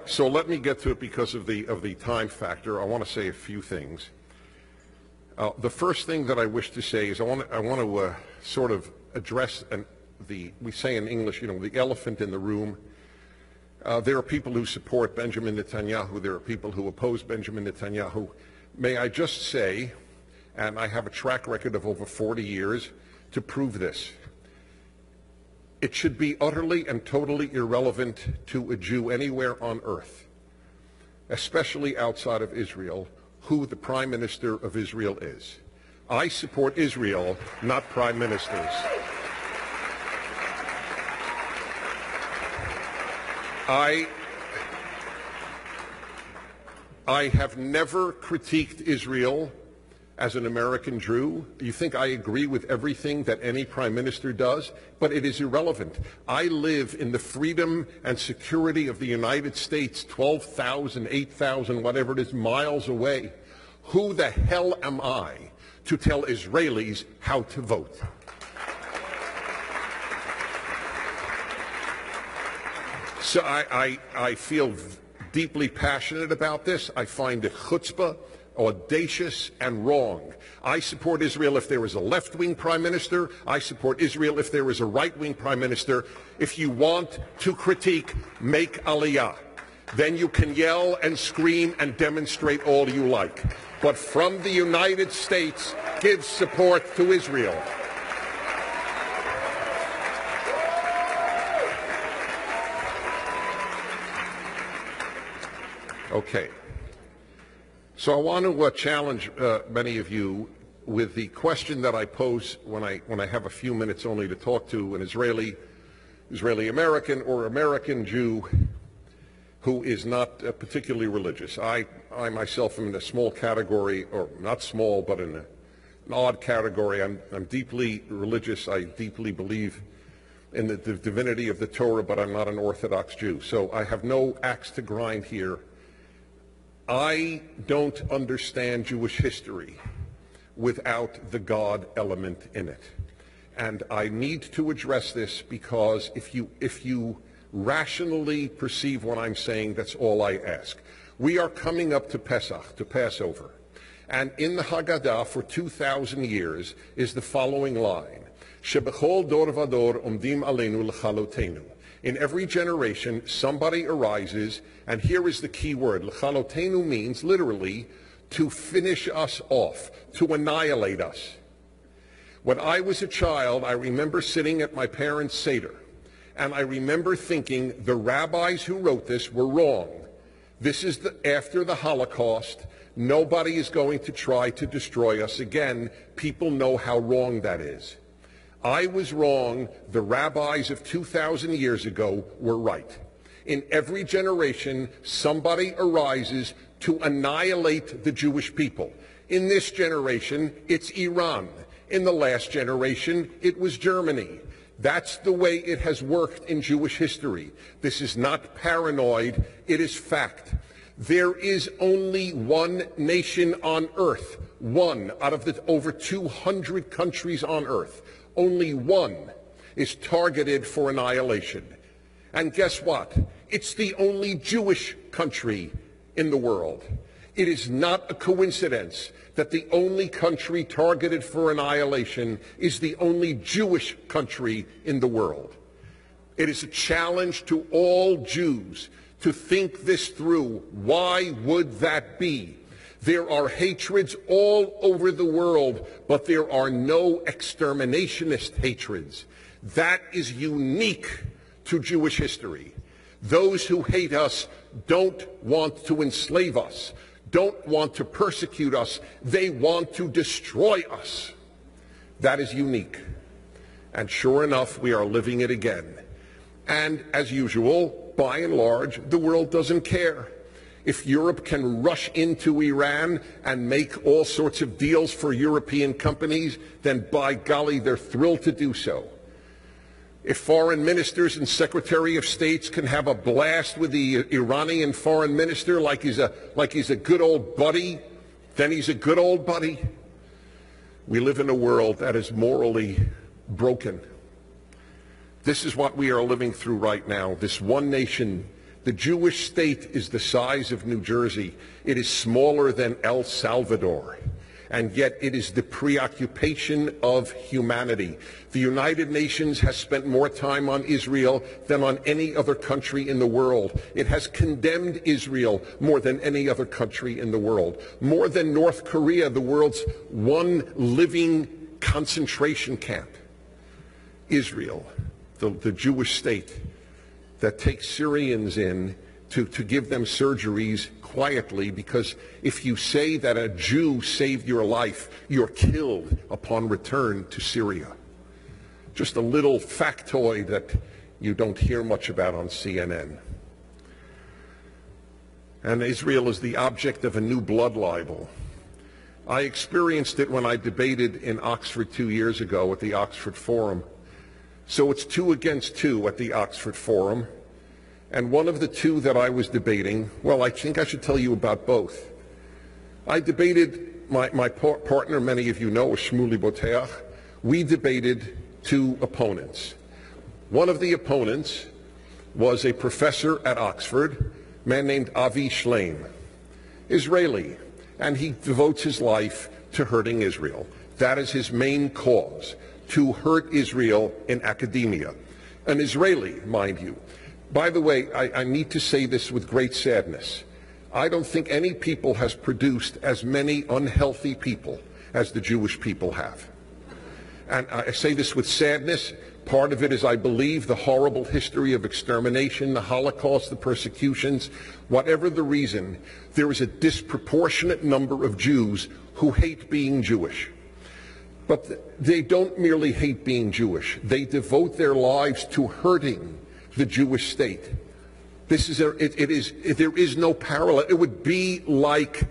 So let me get to it because of the time factor. I want to say a few things. The first thing that I wish to say is I want to sort of address we say in English, the elephant in the room. There are people who support Benjamin Netanyahu. There are people who oppose Benjamin Netanyahu. May I just say, and I have a track record of over 40 years to prove this, it should be utterly and totally irrelevant to a Jew anywhere on earth, especially outside of Israel, who the Prime Minister of Israel is. I support Israel, not prime ministers. I have never critiqued Israel as an American Jew. You think I agree with everything that any prime minister does? But it is irrelevant. I live in the freedom and security of the United States, 12,000, 8,000, whatever it is, miles away. Who the hell am I to tell Israelis how to vote? So I feel deeply passionate about this. I find it chutzpah, audacious, and wrong. I support Israel if there is a left-wing prime minister. I support Israel if there is a right-wing prime minister. If you want to critique, make aliyah. Then you can yell and scream and demonstrate all you like. But from the United States, give support to Israel. Okay. So I want to challenge many of you with the question that I pose when I have a few minutes only to talk to an Israeli American or American Jew who is not particularly religious. I myself am in a small category, or not small, but in an odd category. I'm deeply religious. I deeply believe in the divinity of the Torah, but I'm not an Orthodox Jew. So I have no axe to grind here. I don't understand Jewish history without the God element in it. And I need to address this because if you rationally perceive what I'm saying, that's all I ask. We are coming up to Pesach, to Passover. And in the Haggadah for 2,000 years is the following line: Shebechol dor vador umdim aleinu l'chalotenu. In every generation, somebody arises, and here is the key word. L'chalotenu means literally to finish us off, to annihilate us. When I was a child, I remember sitting at my parents' Seder, and I remember thinking the rabbis who wrote this were wrong. This is after the Holocaust. Nobody is going to try to destroy us again. People know how wrong that is. I was wrong. The rabbis of 2,000 years ago were right. In every generation, somebody arises to annihilate the Jewish people. In this generation, it's Iran. In the last generation, it was Germany. That's the way it has worked in Jewish history. This is not paranoid, it is fact. There is only one nation on earth, one out of the over 200 countries on earth. Only one is targeted for annihilation. And guess what? It's the only Jewish country in the world. It is not a coincidence that the only country targeted for annihilation is the only Jewish country in the world. It is a challenge to all Jews to think this through. Why would that be? There are hatreds all over the world, but there are no exterminationist hatreds. That is unique to Jewish history. Those who hate us don't want to enslave us, don't want to persecute us. They want to destroy us. That is unique. And sure enough, we are living it again. And as usual, by and large, the world doesn't care. If Europe can rush into Iran and make all sorts of deals for European companies, then by golly, they're thrilled to do so. If foreign ministers and secretary of states can have a blast with the Iranian foreign minister like he's a good old buddy, then he's a good old buddy. We live in a world that is morally broken. This is what we are living through right now. This one nation The Jewish state is the size of New Jersey. It is smaller than El Salvador. And yet it is the preoccupation of humanity. The United Nations has spent more time on Israel than on any other country in the world. It has condemned Israel more than any other country in the world. More than North Korea, the world's one living concentration camp. Israel, the Jewish state that takes Syrians in to give them surgeries quietly, because if you say that a Jew saved your life, you're killed upon return to Syria. Just a little factoid that you don't hear much about on CNN. And Israel is the object of a new blood libel. I experienced it when I debated in Oxford 2 years ago at the Oxford Forum. So it's 2 against 2 at the Oxford Forum. And one of the two that I was debating, well, I think I should tell you about both. I debated, my partner, many of you know, Shmuley Boteach. We debated 2 opponents. One of the opponents was a professor at Oxford, a man named Avi Shleim, Israeli, and he devotes his life to hurting Israel. That is his main cause, to hurt Israel in academia. An Israeli, mind you. By the way, I need to say this with great sadness. I don't think any people has produced as many unhealthy people as the Jewish people have. And I say this with sadness. Part of it is, I believe, the horrible history of extermination, the Holocaust, the persecutions. Whatever the reason, there is a disproportionate number of Jews who hate being Jewish. But they don't merely hate being Jewish. They devote their lives to hurting the Jewish state. There is no parallel. It would be like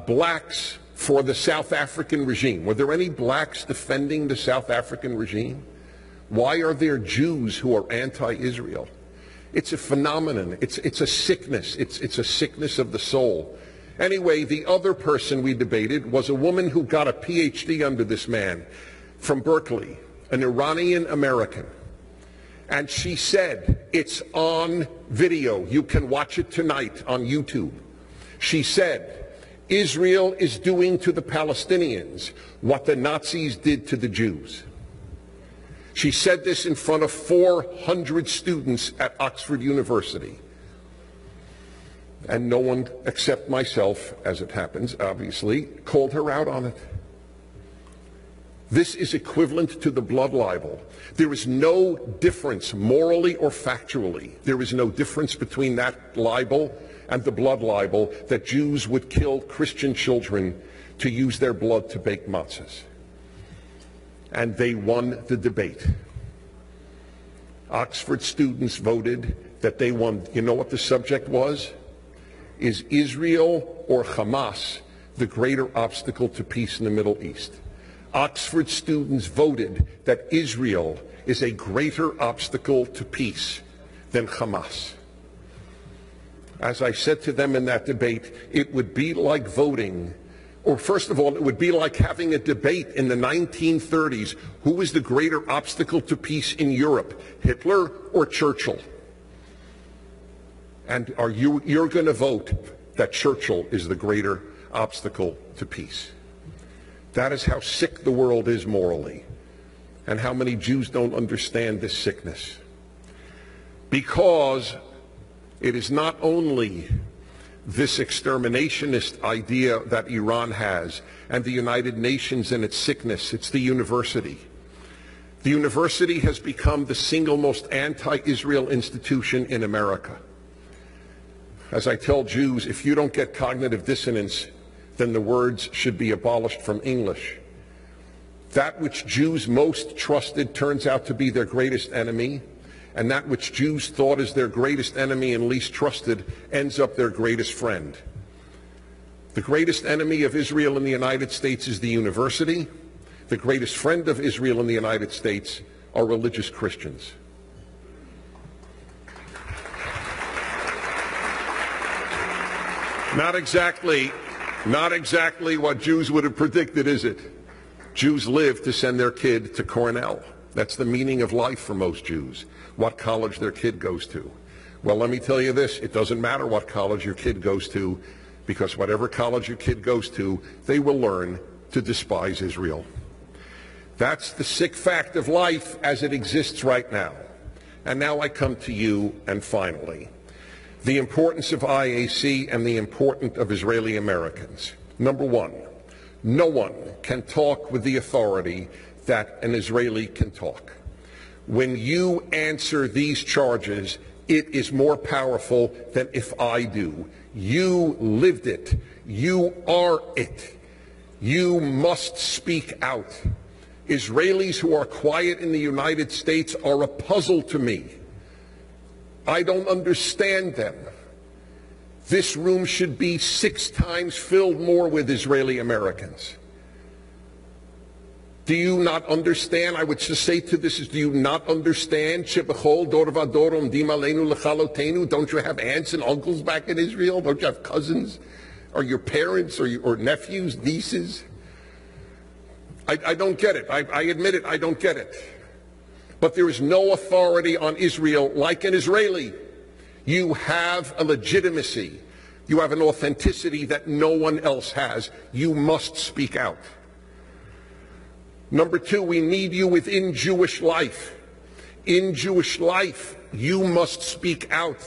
blacks for the South African regime. Were there any blacks defending the South African regime? Why are there Jews who are anti-Israel? It's a phenomenon. It's a sickness. It's a sickness of the soul. Anyway, the other person we debated was a woman who got a PhD under this man from Berkeley, an Iranian American. And she said, it's on video. You can watch it tonight on YouTube. She said, Israel is doing to the Palestinians what the Nazis did to the Jews. She said this in front of 400 students at Oxford University. And no one except myself, as it happens, obviously, called her out on it. This is equivalent to the blood libel. There is no difference, morally or factually. There is no difference between that libel and the blood libel that Jews would kill Christian children to use their blood to bake matzahs. And they won the debate. Oxford students voted that they won. You know what the subject was? Is Israel or Hamas the greater obstacle to peace in the Middle East? Oxford students voted that Israel is a greater obstacle to peace than Hamas. As I said to them in that debate, it would be like voting, or first of all, it would be like having a debate in the 1930s. Who was the greater obstacle to peace in Europe, Hitler or Churchill? And you're going to vote that Churchill is the greater obstacle to peace. That is how sick the world is morally, and how many Jews don't understand this sickness. Because it is not only this exterminationist idea that Iran has and the United Nations and its sickness, it's the university. The university has become the single most anti-Israel institution in America. As I tell Jews, if you don't get cognitive dissonance, then the words should be abolished from English. That which Jews most trusted turns out to be their greatest enemy, and that which Jews thought is their greatest enemy and least trusted ends up their greatest friend. The greatest enemy of Israel in the United States is the university. The greatest friend of Israel in the United States are religious Christians. Not exactly what Jews would have predicted, is it? Jews live to send their kid to Cornell. That's the meaning of life for most Jews, what college their kid goes to. Well, let me tell you this, it doesn't matter what college your kid goes to, because whatever college your kid goes to, they will learn to despise Israel. That's the sick fact of life as it exists right now. And now I come to you, and finally, the importance of IAC and the importance of Israeli Americans. Number one, no one can talk with the authority that an Israeli can talk. When you answer these charges, it is more powerful than if I do. You lived it. You are it. You must speak out. Israelis who are quiet in the United States are a puzzle to me. I don't understand them. This room should be 6 times filled more with Israeli Americans. Do you not understand? I would just say to this is, do you not understand? Don't you have aunts and uncles back in Israel? Don't you have cousins? Or your parents or nephews, nieces? I don't get it. I admit it, I don't get it. But there is no authority on Israel like an Israeli. You have a legitimacy. You have an authenticity that no one else has. You must speak out. Number 2, we need you within Jewish life. In Jewish life, you must speak out.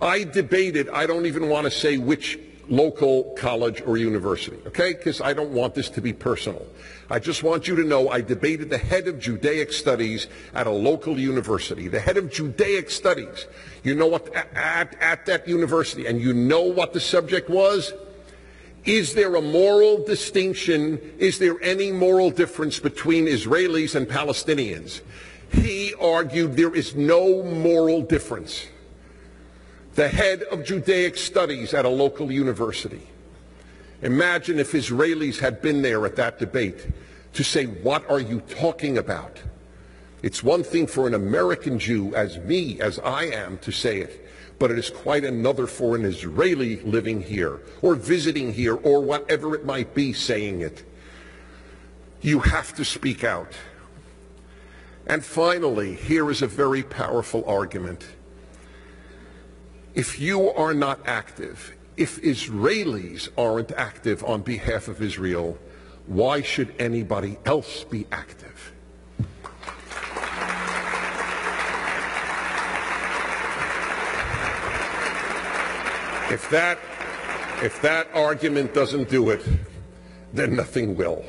I debated, I don't even want to say which local college or university, okay? Because I don't want this to be personal. I just want you to know I debated the head of Judaic studies at a local university. The head of Judaic studies, you know what, at that university, and you know what the subject was? Is there a moral distinction? Is there any moral difference between Israelis and Palestinians? He argued there is no moral difference. The head of Judaic studies at a local university. Imagine if Israelis had been there at that debate to say, what are you talking about? It's one thing for an American Jew, as me, as I am, to say it, but it is quite another for an Israeli living here, or visiting here, or whatever it might be, saying it. You have to speak out. And finally, here is a very powerful argument. If you are not active, if Israelis aren't active on behalf of Israel, why should anybody else be active? If that argument doesn't do it, then nothing will.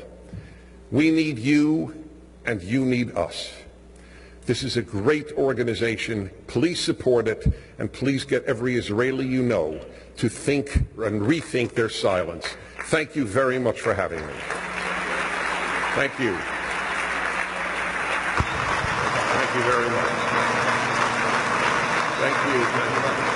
We need you, and you need us. This is a great organization. Please support it, and please get every Israeli you know to think and rethink their silence. Thank you very much for having me. Thank you. Thank you very much. Thank you.